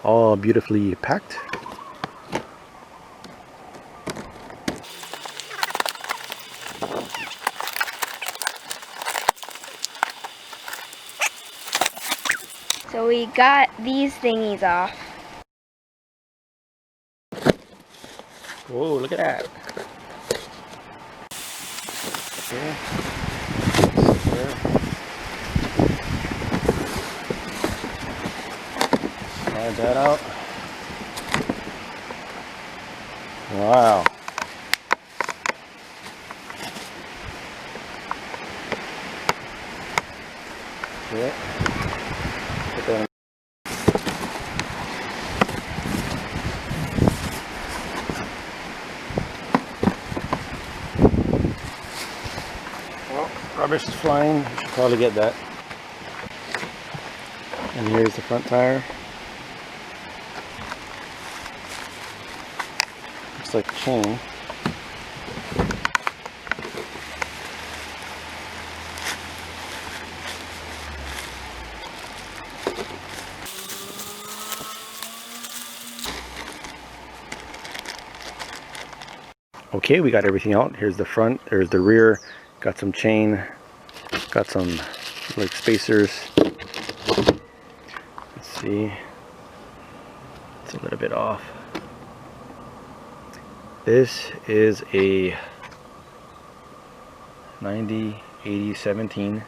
all beautifully packed. So we got these thingies off. Whoa, look at that. Okay. Slide that out. Wow. Okay. Put that in. Well, rubbish is flying. You should probably get that. And here's the front tire. Looks like a chain. Okay, we got everything out. Here's the front, there's the rear. Got some chain, got some like spacers. Let's see, it's a little bit off. This is a 90, 80, 17,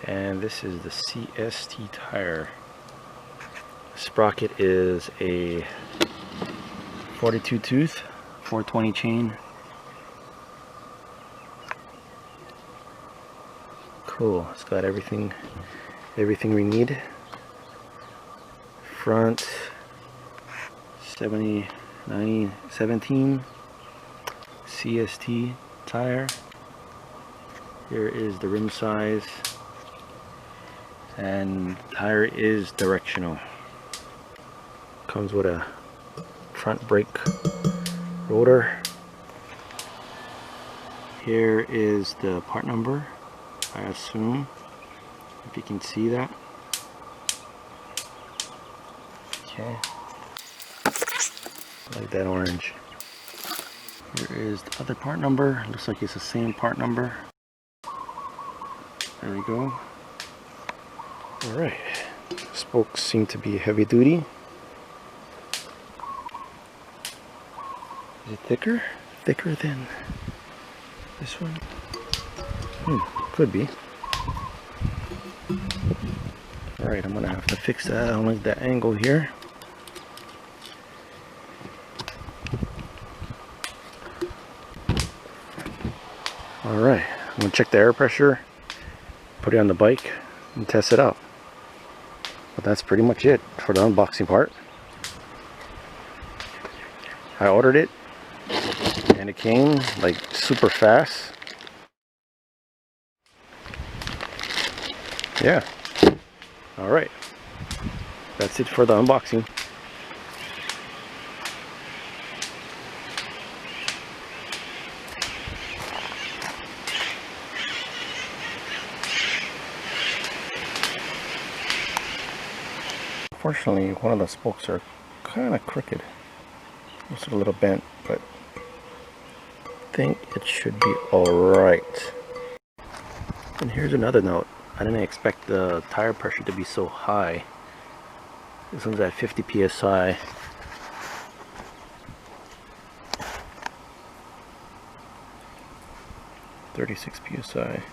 and this is the CST tire. The sprocket is a 42 tooth, 420 chain. Cool, it's got everything we need. Front 70, 90, 17 CST tire. Here is the rim size, and tire is directional. Comes with a front brake rotor. Here is the part number, I assume, if you can see that. Okay, like that orange. Here is the other part number. Looks like it's the same part number. There we go. Alright, spokes seem to be heavy duty. Is it thicker? Thicker than this one? Could be. Alright, I'm gonna have to fix that. I don't like that angle here. Alright, I'm gonna check the air pressure, put it on the bike, and test it out. But that's pretty much it for the unboxing part. I ordered it, and it came like super fast. Yeah. Alright. That's it for the unboxing. Unfortunately, one of the spokes are kind of crooked. It's a little bent, but I think it should be alright. And here's another note. I didn't expect the tire pressure to be so high. This one's at 50 psi. .36 psi.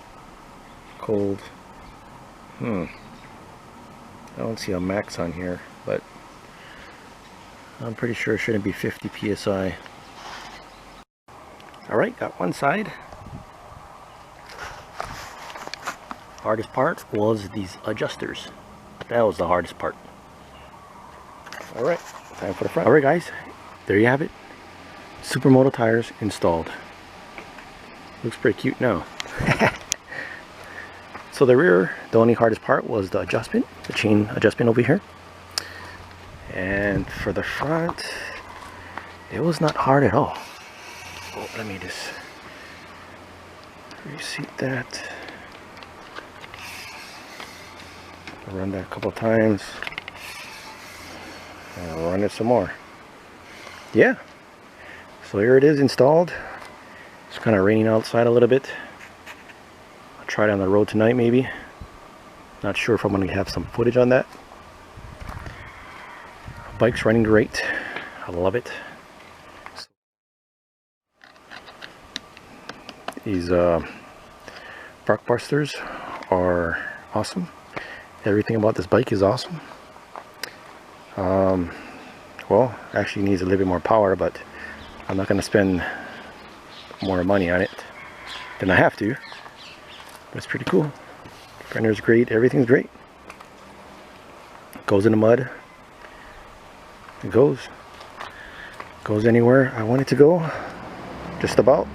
Cold. I don't see a max on here, but I'm pretty sure it shouldn't be 50 psi. Alright, got one side. Hardest part was these adjusters. That was the hardest part. Alright, time for the front. Alright guys, there you have it. Super Moto tires installed. Looks pretty cute now. So the rear, the only hardest part was the adjustment, the chain adjustment over here. And for the front, it was not hard at all. Oh, let me just reseat that. I'll run that a couple times. I'll run it some more. Yeah. So here it is installed. It's kind of raining outside a little bit. I'll try it on the road tonight maybe. Not sure if I'm going to have some footage on that. Bike's running great. I love it. These bark busters are awesome. Everything about this bike is awesome. Well, actually needs a little bit more power, but I'm not going to spend more money on it than I have to. But it's pretty cool. Fender's great. Everything's great. Goes in the mud. It goes anywhere I want it to go. Just about.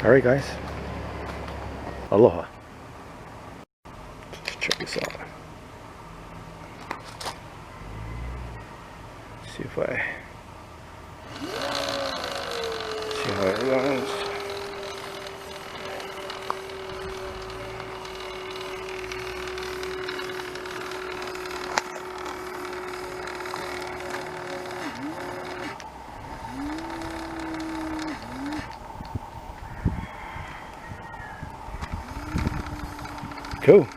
Alright guys. Aloha. Let's check this out. See if I see how it runs. Cool.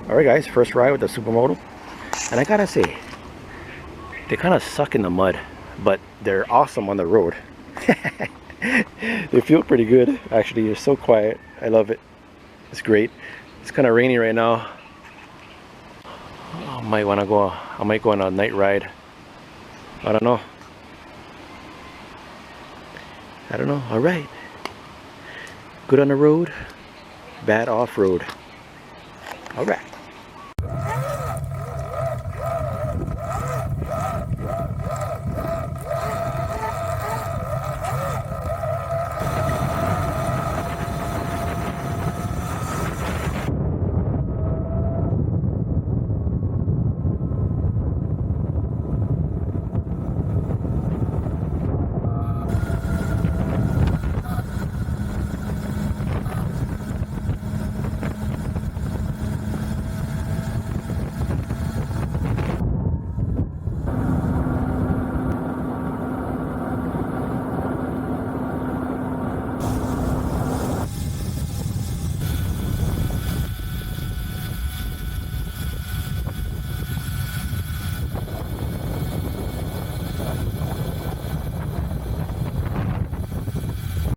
Alright guys, first ride with the Super Moto. And I gotta say, they kind of suck in the mud, but they're awesome on the road. They feel pretty good. Actually, they're so quiet. I love it. It's great. It's kind of rainy right now. I might go on a night ride. I don't know. Alright. Good on the road, bad off-road. Alright.